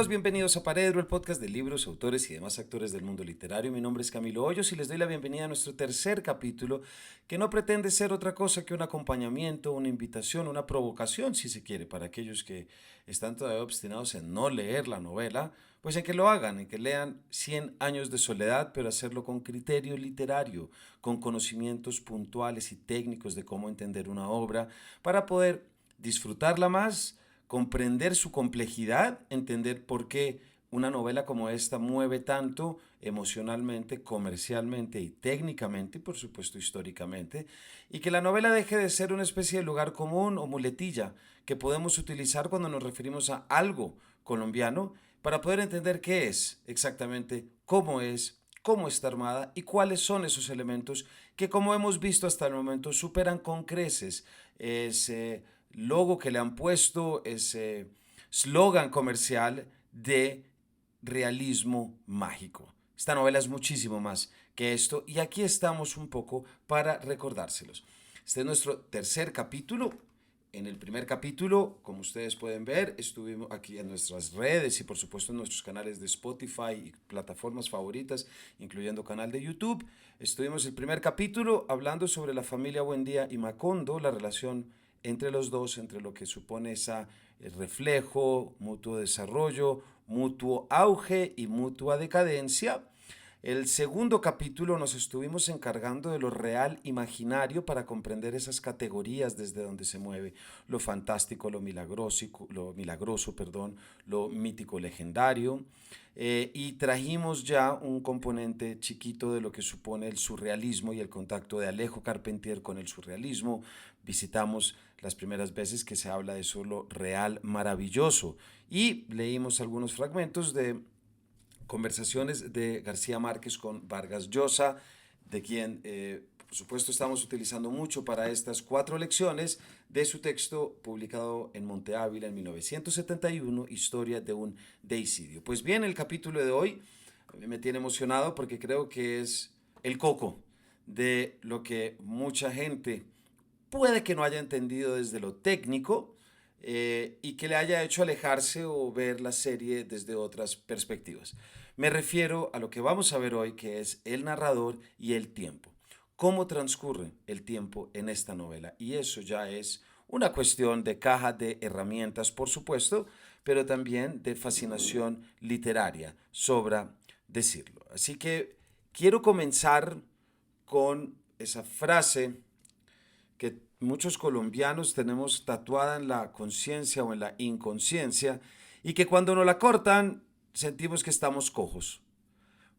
bienvenidos a Paredro, el podcast de libros, autores y demás actores del mundo literario. Mi nombre es Camilo Hoyos y les doy la bienvenida a nuestro tercer capítulo, que no pretende ser otra cosa que un acompañamiento, una invitación, una provocación, si se quiere, para aquellos que están todavía obstinados en no leer la novela, pues en que lo hagan, en que lean Cien años de soledad, pero hacerlo con criterio literario, con conocimientos puntuales y técnicos de cómo entender una obra, para poder disfrutarla más, comprender su complejidad, entender por qué una novela como esta mueve tanto emocionalmente, comercialmente y técnicamente, y por supuesto históricamente, y que la novela deje de ser una especie de lugar común o muletilla que podemos utilizar cuando nos referimos a algo colombiano para poder entender qué es exactamente, cómo está armada y cuáles son esos elementos que, como hemos visto hasta el momento, superan con creces ese logo que le han puesto, ese slogan comercial de realismo mágico. Esta novela es muchísimo más que esto y aquí estamos un poco para recordárselos. Este es nuestro tercer capítulo. En el primer capítulo, como ustedes pueden ver, estuvimos aquí en nuestras redes y por supuesto en nuestros canales de Spotify y plataformas favoritas, incluyendo canal de YouTube. Estuvimos el primer capítulo hablando sobre la familia Buendía y Macondo, la relación entre los dos, entre lo que supone ese reflejo, mutuo desarrollo, mutuo auge y mutua decadencia. El segundo capítulo nos estuvimos encargando de lo real imaginario para comprender esas categorías desde donde se mueve lo fantástico, lo mítico legendario. Y trajimos ya un componente chiquito de lo que supone el surrealismo y el contacto de Alejo Carpentier con el surrealismo. Visitamos las primeras veces que se habla de eso, lo real maravilloso. Y leímos algunos fragmentos de conversaciones de García Márquez con Vargas Llosa, de quien por supuesto estamos utilizando mucho para estas 4 lecciones de su texto publicado en Monte Ávila en 1971, Historia de un deicidio. Pues bien, el capítulo de hoy a mí me tiene emocionado porque creo que es el coco de lo que mucha gente puede que no haya entendido desde lo técnico, y que le haya hecho alejarse o ver la serie desde otras perspectivas. Me refiero a lo que vamos a ver hoy, que es el narrador y el tiempo. ¿Cómo transcurre el tiempo en esta novela? Y eso ya es una cuestión de caja de herramientas, por supuesto, pero también de fascinación literaria, sobra decirlo. Así que quiero comenzar con esa frase que muchos colombianos tenemos tatuada en la conciencia o en la inconsciencia y que cuando nos la cortan sentimos que estamos cojos.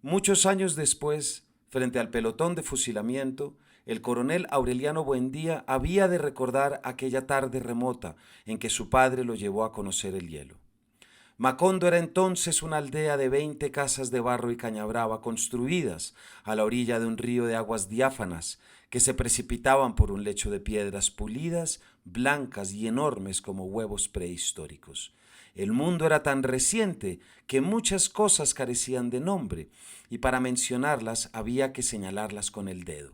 Muchos años después, frente al pelotón de fusilamiento, el coronel Aureliano Buendía había de recordar aquella tarde remota en que su padre lo llevó a conocer el hielo. Macondo era entonces una aldea de 20 casas de barro y cañabrava construidas a la orilla de un río de aguas diáfanas que se precipitaban por un lecho de piedras pulidas, blancas y enormes como huevos prehistóricos. El mundo era tan reciente que muchas cosas carecían de nombre y para mencionarlas había que señalarlas con el dedo.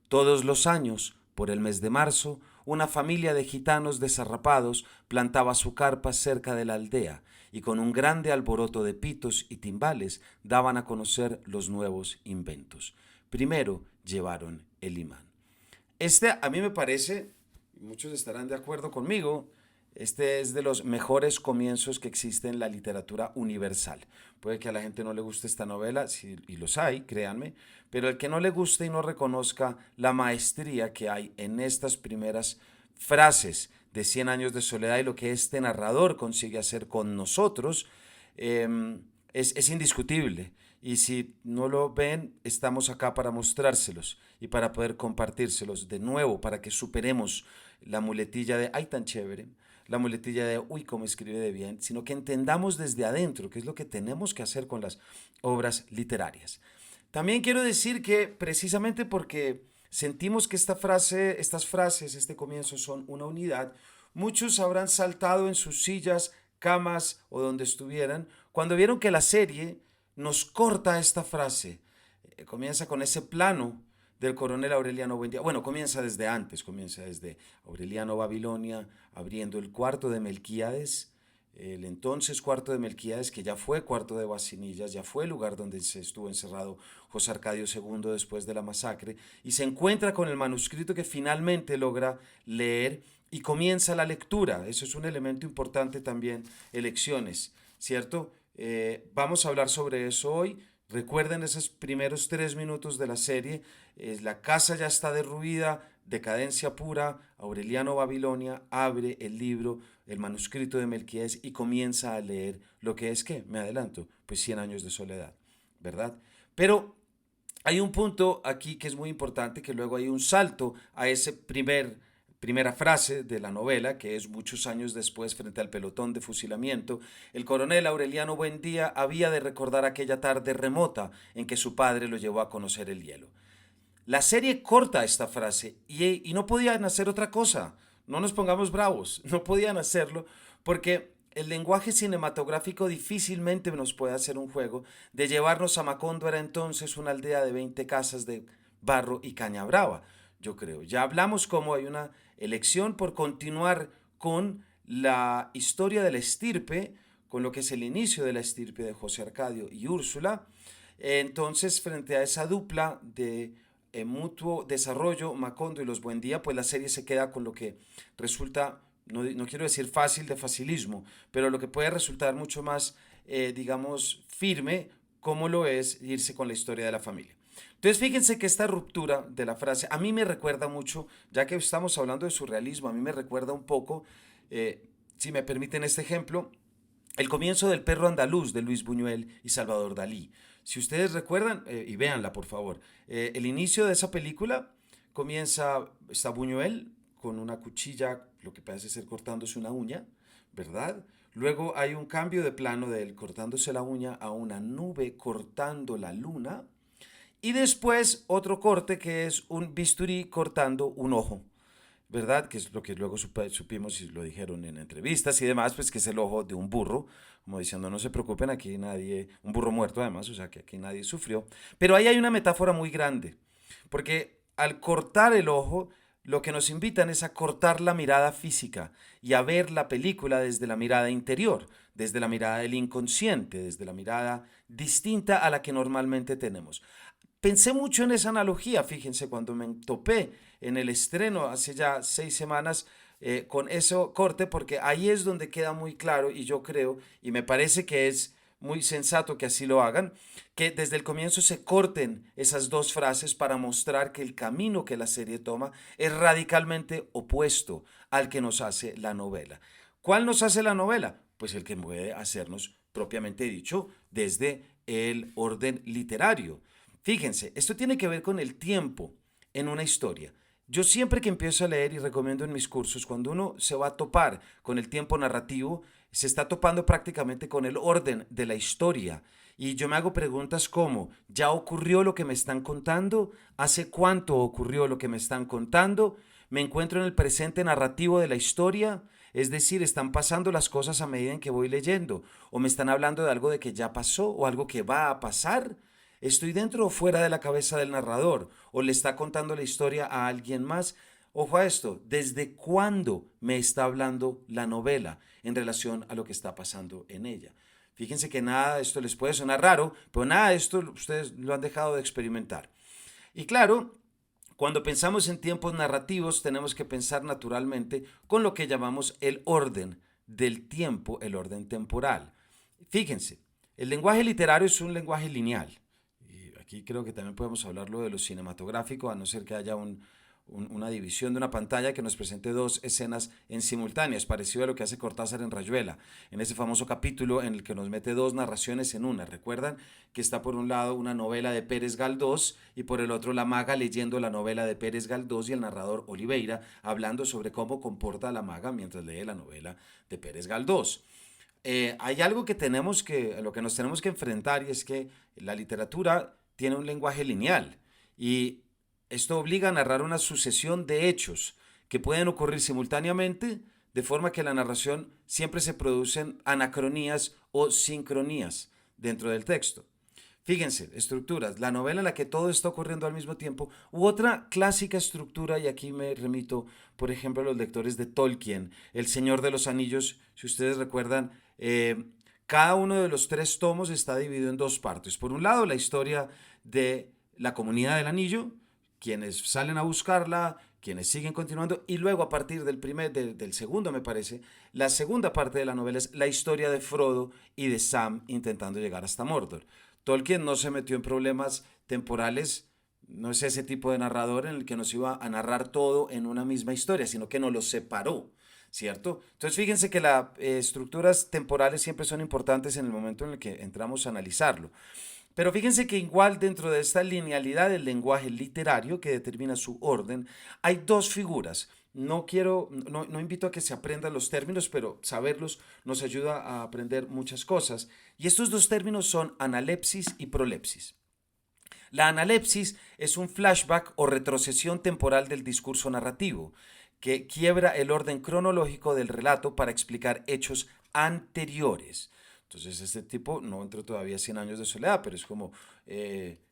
Todos los años, por el mes de marzo, una familia de gitanos desarrapados plantaba su carpa cerca de la aldea y con un grande alboroto de pitos y timbales daban a conocer los nuevos inventos. Primero llevaron el imán. Este a mí me parece, muchos estarán de acuerdo conmigo, este es de los mejores comienzos que existe en la literatura universal. Puede que a la gente no le guste esta novela, sí, y los hay, créanme, pero el que no le guste y no reconozca la maestría que hay en estas primeras frases de Cien años de soledad y lo que este narrador consigue hacer con nosotros, es indiscutible. Y si no lo ven, estamos acá para mostrárselos y para poder compartírselos de nuevo, para que superemos la muletilla de ¡ay, tan chévere! La muletilla de uy, cómo escribe de bien, sino que entendamos desde adentro, que es lo que tenemos que hacer con las obras literarias. También quiero decir que precisamente porque sentimos que estas frases, este comienzo son una unidad, muchos habrán saltado en sus sillas, camas o donde estuvieran cuando vieron que la serie nos corta esta frase. Comienza con ese plano del coronel Aureliano Buendía. Bueno, comienza desde antes, comienza desde Aureliano Babilonia, abriendo el cuarto de Melquíades, el entonces cuarto de Melquíades, que ya fue cuarto de Basinillas, ya fue el lugar donde se estuvo encerrado José Arcadio II después de la masacre, y se encuentra con el manuscrito que finalmente logra leer y comienza la lectura. Eso es un elemento importante también, elecciones, ¿cierto? Vamos a hablar sobre eso hoy. Recuerden esos primeros 3 minutos de la serie. La casa ya está derruida, decadencia pura. Aureliano Babilonia abre el libro, el manuscrito de Melquíades, y comienza a leer lo que es, ¿qué? Me adelanto, pues 100 años de soledad, ¿verdad? Pero hay un punto aquí que es muy importante, que luego hay un salto a ese primera frase de la novela, que es muchos años después, frente al pelotón de fusilamiento. El coronel Aureliano Buendía había de recordar aquella tarde remota en que su padre lo llevó a conocer el hielo. La serie corta esta frase y no podían hacer otra cosa. No nos pongamos bravos, no podían hacerlo porque el lenguaje cinematográfico difícilmente nos puede hacer un juego de llevarnos a Macondo. Era entonces una aldea de 20 casas de barro y caña brava, yo creo. Ya hablamos cómo hay una elección por continuar con la historia de la estirpe, con lo que es el inicio de la estirpe de José Arcadio y Úrsula. Entonces, frente a esa dupla de mutuo desarrollo, Macondo y los Buendía, pues la serie se queda con lo que resulta, no quiero decir fácil de facilismo, pero lo que puede resultar mucho más, digamos, firme, como lo es irse con la historia de la familia. Entonces fíjense que esta ruptura de la frase a mí me recuerda mucho, ya que estamos hablando de surrealismo, a mí me recuerda un poco, si me permiten este ejemplo, el comienzo del Perro Andaluz de Luis Buñuel y Salvador Dalí. Si ustedes recuerdan, y véanla por favor, el inicio de esa película está Buñuel con una cuchilla, lo que parece ser cortándose una uña, ¿verdad? Luego hay un cambio de plano de él cortándose la uña a una nube cortando la luna. Y después otro corte que es un bisturí cortando un ojo, ¿verdad? Que es lo que luego supimos y lo dijeron en entrevistas y demás, pues que es el ojo de un burro, como diciendo, no se preocupen, aquí nadie, un burro muerto además, o sea que aquí nadie sufrió. Pero ahí hay una metáfora muy grande, porque al cortar el ojo, lo que nos invitan es a cortar la mirada física y a ver la película desde la mirada interior, desde la mirada del inconsciente, desde la mirada distinta a la que normalmente tenemos. Pensé mucho en esa analogía, fíjense, cuando me topé en el estreno hace ya 6 semanas con ese corte, porque ahí es donde queda muy claro, y yo creo, y me parece que es muy sensato que así lo hagan, que desde el comienzo se corten esas dos frases para mostrar que el camino que la serie toma es radicalmente opuesto al que nos hace la novela. ¿Cuál nos hace la novela? Pues el que puede hacernos, propiamente dicho, desde el orden literario. Fíjense, esto tiene que ver con el tiempo en una historia. Yo siempre que empiezo a leer y recomiendo en mis cursos, cuando uno se va a topar con el tiempo narrativo, se está topando prácticamente con el orden de la historia. Y yo me hago preguntas como, ¿ya ocurrió lo que me están contando? ¿Hace cuánto ocurrió lo que me están contando? ¿Me encuentro en el presente narrativo de la historia? Es decir, ¿están pasando las cosas a medida en que voy leyendo? ¿O me están hablando de algo de que ya pasó o algo que va a pasar? ¿Estoy dentro o fuera de la cabeza del narrador? ¿O le está contando la historia a alguien más? Ojo a esto, ¿desde cuándo me está hablando la novela en relación a lo que está pasando en ella? Fíjense que nada de esto les puede sonar raro, pero nada de esto ustedes lo han dejado de experimentar. Y claro, cuando pensamos en tiempos narrativos tenemos que pensar naturalmente con lo que llamamos el orden del tiempo, el orden temporal. Fíjense, el lenguaje literario es un lenguaje lineal. Aquí creo que también podemos hablarlo de lo cinematográfico, a no ser que haya una división de una pantalla que nos presente dos escenas en simultáneas, parecido a lo que hace Cortázar en Rayuela, en ese famoso capítulo en el que nos mete dos narraciones en una. Recuerdan que está por un lado una novela de Pérez Galdós y por el otro la maga leyendo la novela de Pérez Galdós y el narrador Oliveira hablando sobre cómo comporta la maga mientras lee la novela de Pérez Galdós. Hay algo a lo que nos tenemos que enfrentar, y es que la literatura tiene un lenguaje lineal y esto obliga a narrar una sucesión de hechos que pueden ocurrir simultáneamente, de forma que la narración siempre se producen anacronías o sincronías dentro del texto. Fíjense, estructuras, la novela en la que todo está ocurriendo al mismo tiempo, u otra clásica estructura, y aquí me remito, por ejemplo, a los lectores de Tolkien, El Señor de los Anillos, si ustedes recuerdan, cada uno de los tres tomos está dividido en dos partes. Por un lado, la historia de la comunidad del anillo, quienes salen a buscarla, quienes siguen continuando, y luego a partir del segundo, me parece, la segunda parte de la novela es la historia de Frodo y de Sam intentando llegar hasta Mordor. Tolkien no se metió en problemas temporales, no es ese tipo de narrador en el que nos iba a narrar todo en una misma historia, sino que nos lo separó, ¿cierto? Entonces fíjense que las estructuras temporales siempre son importantes en el momento en el que entramos a analizarlo. Pero fíjense que igual dentro de esta linealidad del lenguaje literario que determina su orden, hay dos figuras. No invito a que se aprendan los términos, pero saberlos nos ayuda a aprender muchas cosas. Y estos dos términos son analepsis y prolepsis. La analepsis es un flashback o retrocesión temporal del discurso narrativo, que quiebra el orden cronológico del relato para explicar hechos anteriores. Entonces este tipo no entró todavía a 100 años de soledad, pero es como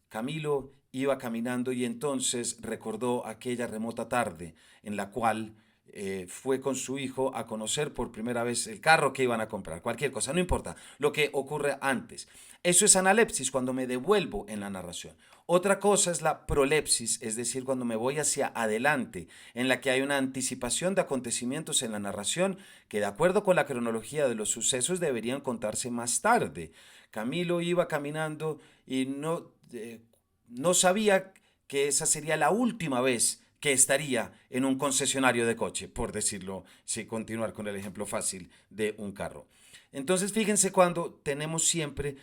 Camilo iba caminando y entonces recordó aquella remota tarde en la cual fue con su hijo a conocer por primera vez el carro que iban a comprar, cualquier cosa, no importa, lo que ocurre antes. Eso es analepsis, cuando me devuelvo en la narración. Otra cosa es la prolepsis, es decir, cuando me voy hacia adelante, en la que hay una anticipación de acontecimientos en la narración que de acuerdo con la cronología de los sucesos deberían contarse más tarde. Camilo iba caminando y no sabía que esa sería la última vez que estaría en un concesionario de coche, por decirlo, si continuar con el ejemplo fácil de un carro. Entonces, fíjense cuando tenemos siempre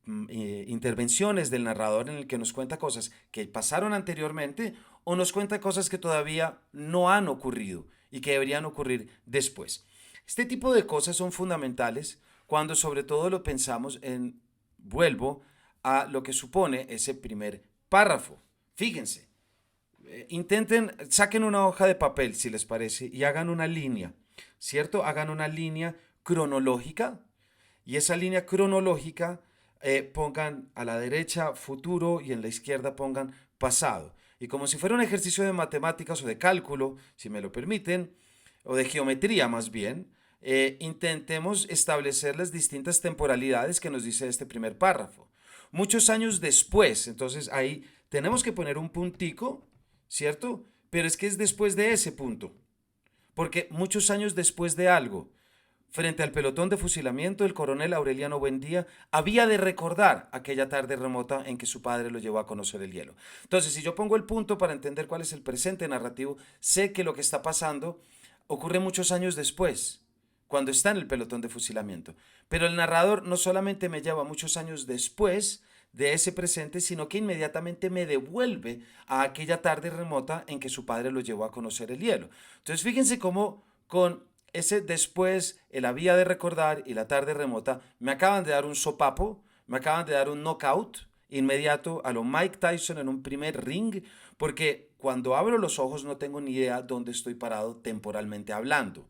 intervenciones del narrador en el que nos cuenta cosas que pasaron anteriormente o nos cuenta cosas que todavía no han ocurrido y que deberían ocurrir después. Este tipo de cosas son fundamentales cuando sobre todo lo pensamos en, vuelvo a lo que supone ese primer párrafo. Fíjense, saquen una hoja de papel si les parece y hagan una línea, ¿cierto? Hagan una línea cronológica y esa línea cronológica pongan a la derecha futuro y en la izquierda pongan pasado. Y como si fuera un ejercicio de matemáticas o de cálculo, si me lo permiten, o de geometría más bien, intentemos establecer las distintas temporalidades que nos dice este primer párrafo. Muchos años después, entonces ahí tenemos que poner un puntico, ¿cierto? Pero es que es después de ese punto, porque muchos años después de algo, frente al pelotón de fusilamiento, el coronel Aureliano Buendía había de recordar aquella tarde remota en que su padre lo llevó a conocer el hielo. Entonces, si yo pongo el punto para entender cuál es el presente narrativo, sé que lo que está pasando ocurre muchos años después, cuando está en el pelotón de fusilamiento. Pero el narrador no solamente me lleva muchos años después de ese presente, sino que inmediatamente me devuelve a aquella tarde remota en que su padre lo llevó a conocer el hielo. Entonces, fíjense cómo con ese después, el había de recordar y la tarde remota, me acaban de dar un sopapo, me acaban de dar un knockout inmediato a lo Mike Tyson en un primer ring, porque cuando abro los ojos no tengo ni idea dónde estoy parado temporalmente hablando.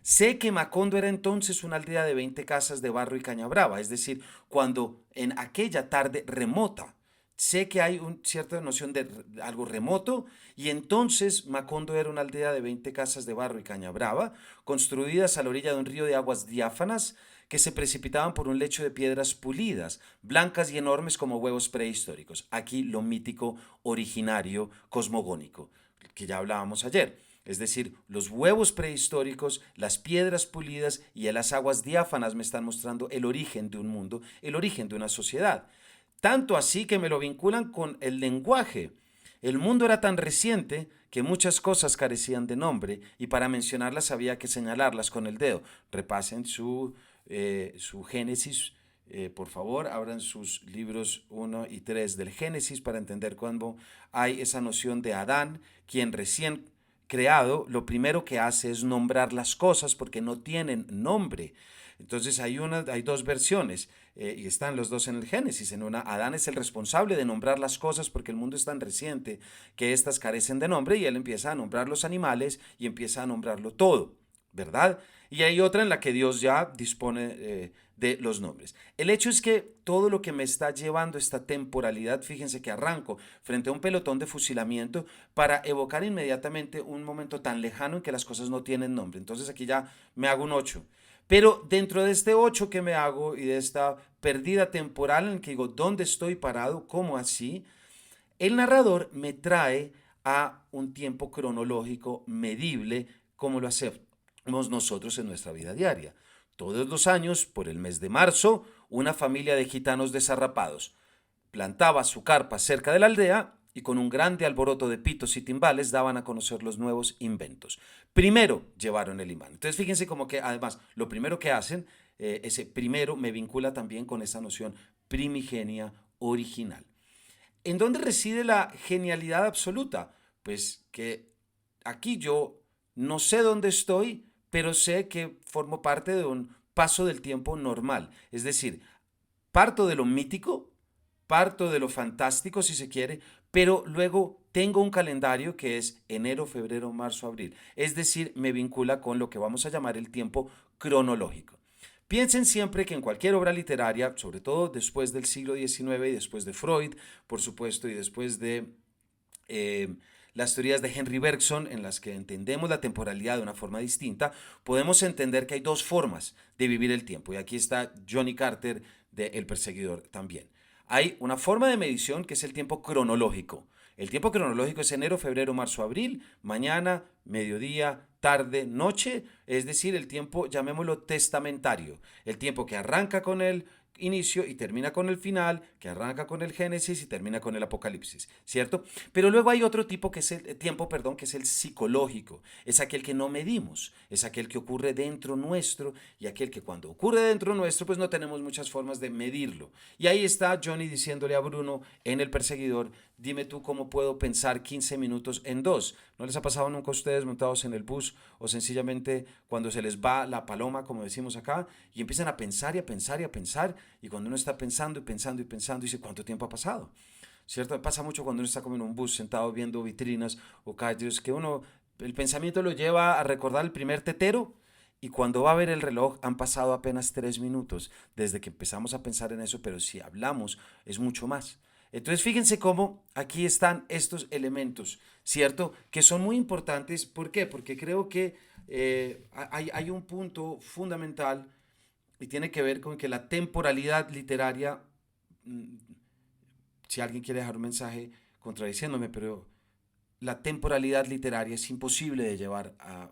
Sé que Macondo era entonces una aldea de 20 casas de barro y caña brava, es decir, cuando en aquella tarde remota, sé que hay una cierta noción de algo remoto y entonces Macondo era una aldea de 20 casas de barro y caña brava, construidas a la orilla de un río de aguas diáfanas que se precipitaban por un lecho de piedras pulidas, blancas y enormes como huevos prehistóricos. Aquí lo mítico, originario, cosmogónico, que ya hablábamos ayer. Es decir, los huevos prehistóricos, las piedras pulidas y las aguas diáfanas me están mostrando el origen de un mundo, el origen de una sociedad. Tanto así que me lo vinculan con el lenguaje. El mundo era tan reciente que muchas cosas carecían de nombre y para mencionarlas había que señalarlas con el dedo. Repasen su Génesis, por favor, abran sus libros 1 y 3 del Génesis para entender cómo hay esa noción de Adán, quien recién creado, lo primero que hace es nombrar las cosas porque no tienen nombre. Entonces hay dos versiones y están los dos en el Génesis. En una, Adán es el responsable de nombrar las cosas porque el mundo es tan reciente que éstas carecen de nombre y él empieza a nombrar los animales y empieza a nombrarlo todo, ¿verdad? y hay otra en la que Dios ya dispone de los nombres. El hecho es que todo lo que me está llevando esta temporalidad, fíjense que arranco frente a un pelotón de fusilamiento para evocar inmediatamente un momento tan lejano en que las cosas no tienen nombre. Entonces aquí ya me hago un 8. Pero dentro de este 8 que me hago y de esta pérdida temporal en que digo, ¿dónde estoy parado? ¿Cómo así? El narrador me trae a un tiempo cronológico medible como lo hacemos nosotros en nuestra vida diaria. Todos los años, por el mes de marzo, una familia de gitanos desarrapados plantaba su carpa cerca de la aldea y con un grande alboroto de pitos y timbales daban a conocer los nuevos inventos. Primero llevaron el imán. Entonces fíjense como que además lo primero que hacen, ese primero me vincula también con esa noción primigenia original. ¿En dónde reside la genialidad absoluta? Pues que aquí yo no sé dónde estoy, pero sé que formo parte de un paso del tiempo normal. Es decir, parto de lo mítico, parto de lo fantástico si se quiere, pero luego tengo un calendario que es enero, febrero, marzo, abril. Es decir, me vincula con lo que vamos a llamar el tiempo cronológico. Piensen siempre que en cualquier obra literaria, sobre todo después del siglo XIX y después de Freud, por supuesto, y después de eh, las teorías de Henry Bergson, en las que entendemos la temporalidad de una forma distinta, podemos entender que hay dos formas de vivir el tiempo. Y aquí está Johnny Carter de El Perseguidor también. Hay una forma de medición que es el tiempo cronológico. El tiempo cronológico es enero, febrero, marzo, abril, mañana, mediodía, tarde, noche, es decir, el tiempo, llamémoslo testamentario, el tiempo que arranca con el inicio y termina con el final, que arranca con el Génesis y termina con el Apocalipsis, ¿cierto? Pero luego hay otro tipo que es el tiempo, perdón, que es el psicológico, es aquel que no medimos, es aquel que ocurre dentro nuestro y aquel que cuando ocurre dentro nuestro, pues no tenemos muchas formas de medirlo. Y ahí está Johnny diciéndole a Bruno en El Perseguidor, dime tú cómo puedo pensar 15 minutos en dos. ¿No les ha pasado nunca a ustedes montados en el bus o sencillamente cuando se les va la paloma, como decimos acá, y empiezan a pensar y a pensar y a pensar, y cuando uno está pensando y pensando y pensando, dice, ¿cuánto tiempo ha pasado? ¿Cierto? Pasa mucho cuando uno está como en un bus sentado viendo vitrinas o calles, que uno, el pensamiento lo lleva a recordar el primer tetero y cuando va a ver el reloj han pasado apenas 3 minutos desde que empezamos a pensar en eso, pero si hablamos es mucho más. Entonces fíjense cómo aquí están estos elementos, ¿cierto? Que son muy importantes. ¿Por qué? Porque creo que hay un punto fundamental y tiene que ver con que la temporalidad literaria, mm, si alguien quiere dejar un mensaje contradiciéndome, pero la temporalidad literaria es imposible de llevar a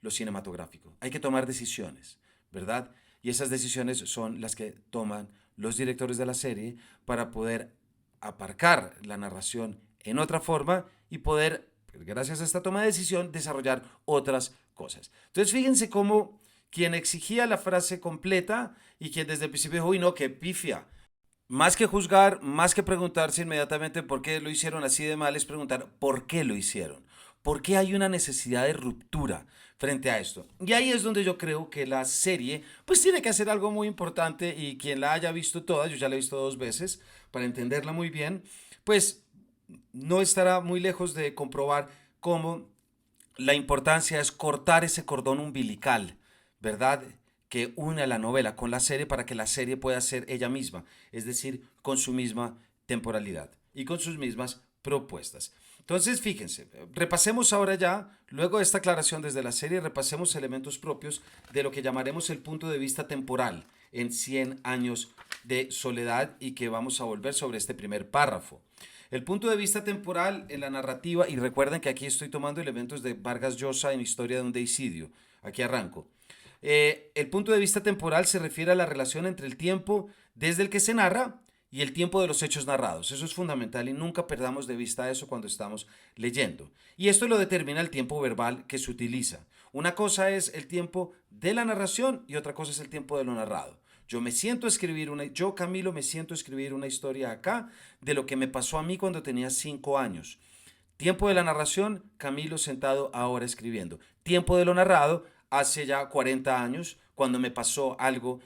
lo cinematográfico. Hay que tomar decisiones, ¿verdad? Y esas decisiones son las que toman los directores de la serie para poder aparcar la narración en otra forma y poder, gracias a esta toma de decisión, desarrollar otras cosas. Entonces, fíjense cómo quien exigía la frase completa y quien desde el principio dijo, uy, no, qué pifia. Más que juzgar, más que preguntarse inmediatamente por qué lo hicieron así de mal, es preguntar por qué lo hicieron. ¿Por qué hay una necesidad de ruptura frente a esto? Y ahí es donde yo creo que la serie pues tiene que hacer algo muy importante y quien la haya visto toda, yo ya la he visto 2 veces para entenderla muy bien, pues no estará muy lejos de comprobar cómo la importancia es cortar ese cordón umbilical, ¿verdad? Que une a la novela con la serie para que la serie pueda ser ella misma, es decir, con su misma temporalidad y con sus mismas propuestas. Entonces, fíjense, repasemos ahora ya, luego de esta aclaración desde la serie, repasemos elementos propios de lo que llamaremos el punto de vista temporal en 100 años de soledad y que vamos a volver sobre este primer párrafo. El punto de vista temporal en la narrativa, y recuerden que aquí estoy tomando elementos de Vargas Llosa en Historia de un deicidio. Aquí arranco. El punto de vista temporal se refiere a la relación entre el tiempo desde el que se narra y el tiempo de los hechos narrados. Eso es fundamental y nunca perdamos de vista eso cuando estamos leyendo. Y esto lo determina el tiempo verbal que se utiliza. Una cosa es el tiempo de la narración y otra cosa es el tiempo de lo narrado. Yo Camilo me siento a escribir una historia acá de lo que me pasó a mí cuando tenía 5 años. Tiempo de la narración, Camilo sentado ahora escribiendo. Tiempo de lo narrado, hace ya 40 años, cuando me pasó algo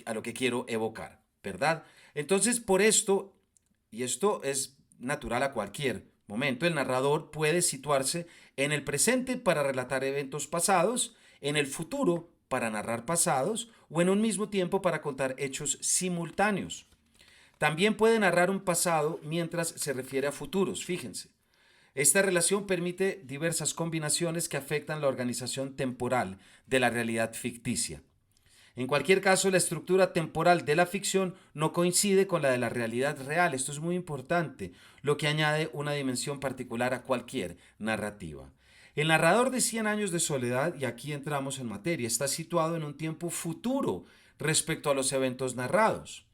a lo que quiero evocar, ¿verdad? Entonces, por esto, y esto es natural a cualquier momento, el narrador puede situarse en el presente para relatar eventos pasados en el futuro para narrar pasados o en un mismo tiempo para contar hechos simultáneos. También puede narrar un pasado mientras se refiere a futuros, fíjense. Esta relación permite diversas combinaciones que afectan la organización temporal de la realidad ficticia. En cualquier caso, la estructura temporal de la ficción no coincide con la de la realidad real. Esto es muy importante, lo que añade una dimensión particular a cualquier narrativa. El narrador de Cien años de soledad, y aquí entramos en materia, está situado en un tiempo futuro respecto a los eventos narrados,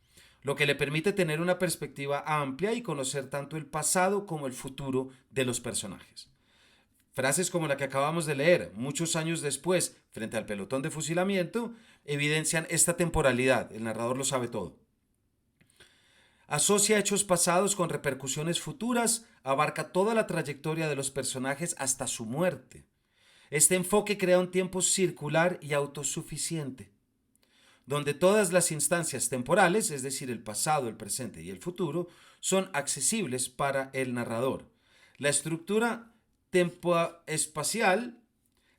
lo que le permite tener una perspectiva amplia y conocer tanto el pasado como el futuro de los personajes. Frases como la que acabamos de leer, muchos años después, frente al pelotón de fusilamiento, evidencian esta temporalidad. El narrador lo sabe todo. Asocia hechos pasados con repercusiones futuras, abarca toda la trayectoria de los personajes hasta su muerte. Este enfoque crea un tiempo circular y autosuficiente, donde todas las instancias temporales, es decir, el pasado, el presente y el futuro, son accesibles para el narrador. La estructura tempoespacial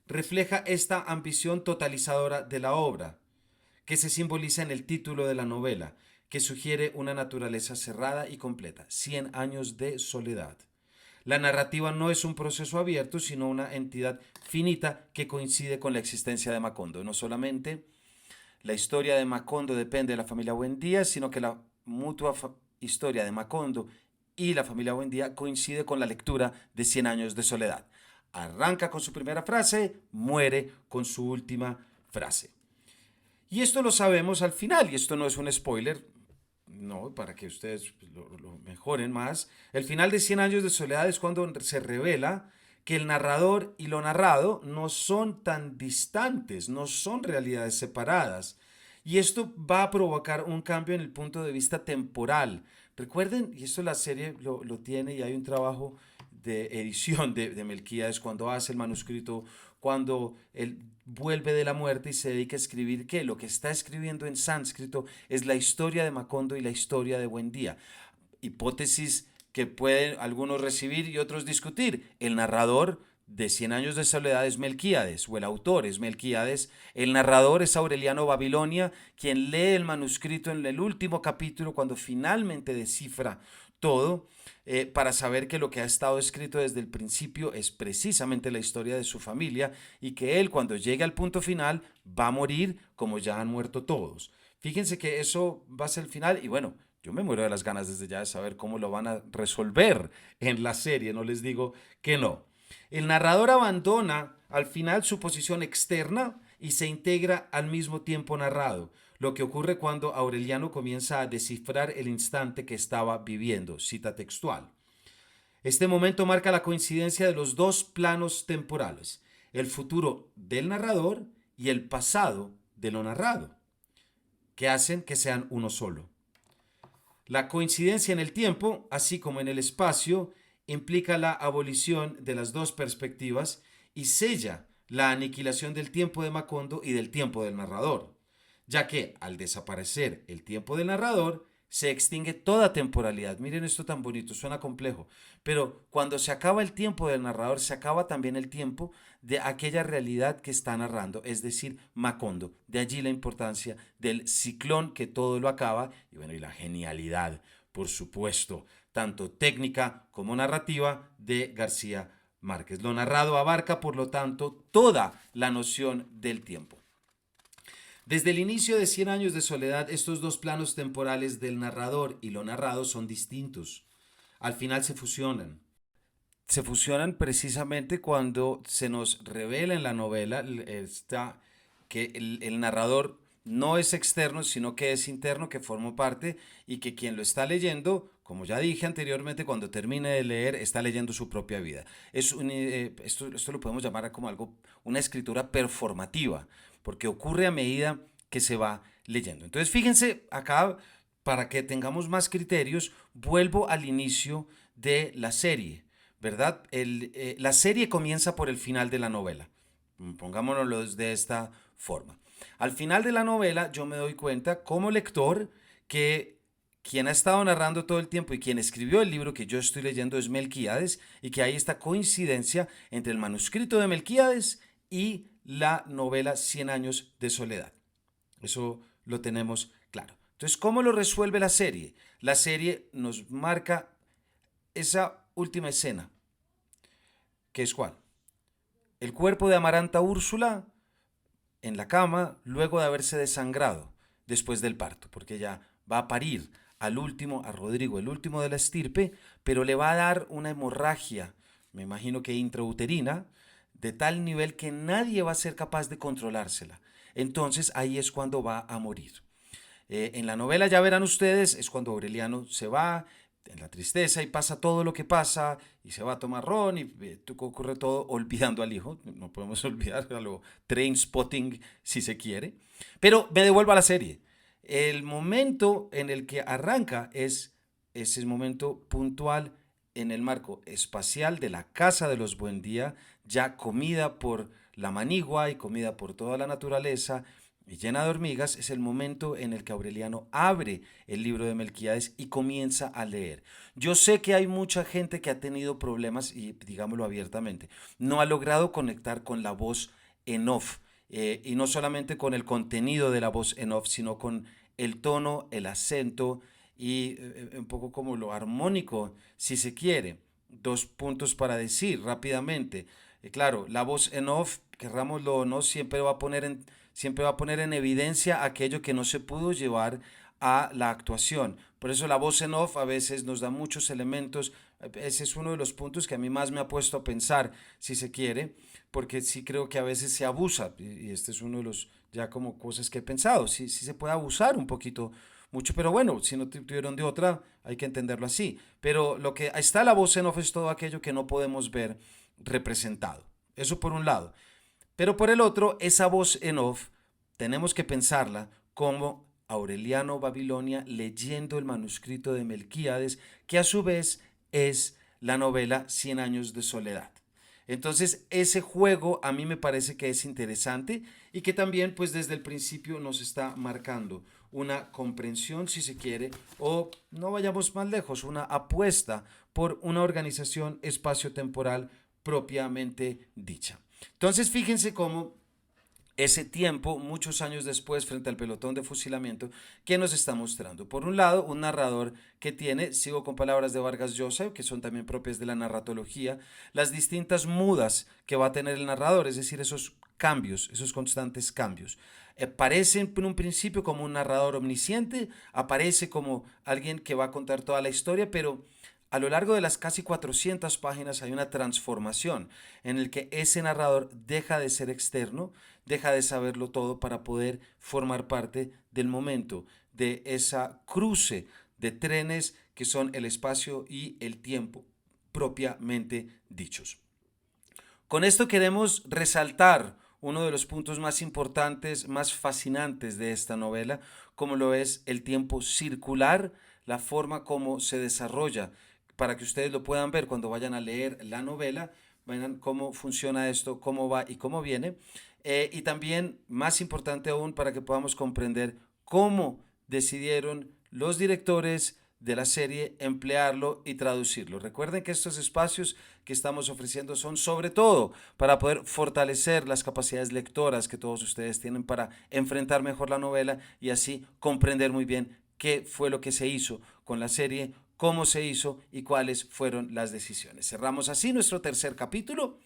refleja esta ambición totalizadora de la obra, que se simboliza en el título de la novela, que sugiere una naturaleza cerrada y completa, 100 años de soledad. La narrativa no es un proceso abierto, sino una entidad finita que coincide con la existencia de Macondo. No solamente la historia de Macondo depende de la familia Buendía, sino que la mutua historia de Macondo y la familia Buendía coincide con la lectura de 100 años de soledad. Arranca con su primera frase, muere con su última frase. Y esto lo sabemos al final, y esto no es un spoiler, no, para que ustedes lo mejoren más. El final de 100 años de soledad es cuando se revela que el narrador y lo narrado no son tan distantes, no son realidades separadas. Y esto va a provocar un cambio en el punto de vista temporal. Recuerden, y esto la serie lo tiene, y hay un trabajo de edición de Melquíades cuando hace el manuscrito, cuando él vuelve de la muerte y se dedica a escribir que lo que está escribiendo en sánscrito es la historia de Macondo y la historia de Buendía. Hipótesis que pueden algunos recibir y otros discutir. El narrador de Cien años de soledad es Melquíades, o el autor es Melquíades. El narrador es Aureliano Babilonia, quien lee el manuscrito en el último capítulo cuando finalmente descifra todo, para saber que lo que ha estado escrito desde el principio es precisamente la historia de su familia y que él, cuando llegue al punto final, va a morir como ya han muerto todos. Fíjense que eso va a ser el final y bueno, yo me muero de las ganas desde ya de saber cómo lo van a resolver en la serie, no les digo que no. El narrador abandona al final su posición externa y se integra al mismo tiempo narrado, lo que ocurre cuando Aureliano comienza a descifrar el instante que estaba viviendo, cita textual. Este momento marca la coincidencia de los dos planos temporales, el futuro del narrador y el pasado de lo narrado, que hacen que sean uno solo. La coincidencia en el tiempo, así como en el espacio, implica la abolición de las dos perspectivas y sella la aniquilación del tiempo de Macondo y del tiempo del narrador, ya que al desaparecer el tiempo del narrador, se extingue toda temporalidad. Miren esto tan bonito, suena complejo, pero cuando se acaba el tiempo del narrador, se acaba también el tiempo de aquella realidad que está narrando, es decir, Macondo. De allí la importancia del ciclón que todo lo acaba y bueno, y la genialidad, por supuesto, tanto técnica como narrativa de García Márquez. Lo narrado abarca, por lo tanto, toda la noción del tiempo. Desde el inicio de Cien años de soledad, estos dos planos temporales del narrador y lo narrado son distintos. Al final se fusionan. Se fusionan precisamente cuando se nos revela en la novela que el narrador no es externo, sino que es interno, que forma parte y que quien lo está leyendo, como ya dije anteriormente, cuando termine de leer, está leyendo su propia vida. Esto lo podemos llamar como algo, una escritura performativa, porque ocurre a medida que se va leyendo. Entonces, fíjense acá, para que tengamos más criterios, vuelvo al inicio de la serie, ¿verdad? La serie comienza por el final de la novela. Pongámonoslo de esta forma. Al final de la novela yo me doy cuenta como lector que quien ha estado narrando todo el tiempo y quien escribió el libro que yo estoy leyendo es Melquíades y que hay esta coincidencia entre el manuscrito de Melquíades y la novela 100 años de soledad. Eso lo tenemos claro. Entonces, ¿cómo lo resuelve la serie? La serie nos marca esa última escena, que es ¿cuál? El cuerpo de Amaranta Úrsula en la cama luego de haberse desangrado después del parto, porque ella va a parir al último, a Rodrigo, el último de la estirpe, pero le va a dar una hemorragia, me imagino que intrauterina, de tal nivel que nadie va a ser capaz de controlársela. Entonces ahí es cuando va a morir. En la novela, ya verán ustedes, es cuando Aureliano se va en la tristeza y pasa todo lo que pasa y se va a tomar ron y ocurre todo olvidando al hijo. No podemos olvidar a lo Trainspotting si se quiere. Pero me devuelvo a la serie. El momento en el que arranca es ese momento puntual en el marco espacial de la casa de los Buendía, ya comida por la manigua y comida por toda la naturaleza y llena de hormigas. Es el momento en el que Aureliano abre el libro de Melquíades y comienza a leer. Yo sé que hay mucha gente que ha tenido problemas, y digámoslo abiertamente, no ha logrado conectar con la voz en off, y no solamente con el contenido de la voz en off, sino con el tono, el acento y un poco como lo armónico, si se quiere. Dos puntos para decir rápidamente. Claro, la voz en off, querrámoslo o no, siempre va a poner en evidencia aquello que no se pudo llevar a la actuación. Por eso la voz en off a veces nos da muchos elementos. Ese es uno de los puntos que a mí más me ha puesto a pensar, si se quiere, porque sí creo que a veces se abusa, y este es uno de los ya como cosas que he pensado, sí se puede abusar un poquito, mucho, pero bueno, si no tuvieron de otra, hay que entenderlo así. Pero lo que está la voz en off es todo aquello que no podemos ver representado. Eso por un lado. Pero por el otro, esa voz en off tenemos que pensarla como Aureliano Babilonia leyendo el manuscrito de Melquíades, que a su vez es la novela 100 años de soledad. Entonces ese juego a mí me parece que es interesante y que también pues desde el principio nos está marcando una comprensión, si se quiere, o no vayamos más lejos, una apuesta por una organización espaciotemporal propiamente dicha. Entonces fíjense cómo ese tiempo, muchos años después, frente al pelotón de fusilamiento, ¿qué nos está mostrando? Por un lado, un narrador que tiene, sigo con palabras de Vargas Llosa, que son también propias de la narratología, las distintas mudas que va a tener el narrador, es decir, esos cambios, esos constantes cambios. Aparece en un principio como un narrador omnisciente, aparece como alguien que va a contar toda la historia, pero a lo largo de las casi 400 páginas hay una transformación en el que ese narrador deja de ser externo, deja de saberlo todo para poder formar parte del momento, de esa cruce de trenes que son el espacio y el tiempo propiamente dichos. Con esto queremos resaltar uno de los puntos más importantes, más fascinantes de esta novela, como lo es el tiempo circular, la forma como se desarrolla, para que ustedes lo puedan ver cuando vayan a leer la novela, vean cómo funciona esto, cómo va y cómo viene. Y también, más importante aún, para que podamos comprender cómo decidieron los directores de la serie emplearlo y traducirlo. Recuerden que estos espacios que estamos ofreciendo son sobre todo para poder fortalecer las capacidades lectoras que todos ustedes tienen para enfrentar mejor la novela y así comprender muy bien qué fue lo que se hizo con la serie, cómo se hizo y cuáles fueron las decisiones. Cerramos así nuestro tercer capítulo.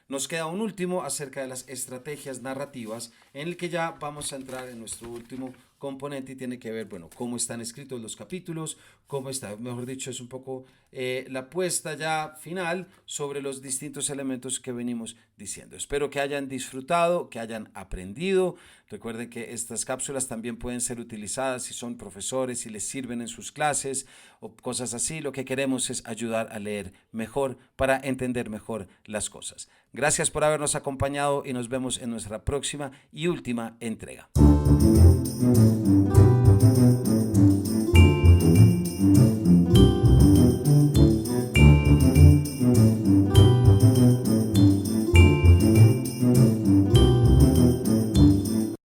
Nos queda un último acerca de las estrategias narrativas en el que ya vamos a entrar en nuestro último componente y tiene que ver, bueno, cómo están escritos los capítulos, cómo está, mejor dicho, es un poco la puesta ya final sobre los distintos elementos que venimos diciendo. Espero que hayan disfrutado, que hayan aprendido. Recuerden que estas cápsulas también pueden ser utilizadas si son profesores, si les sirven en sus clases o cosas así. Lo que queremos es ayudar a leer mejor para entender mejor las cosas. Gracias por habernos acompañado y nos vemos en nuestra próxima y última entrega.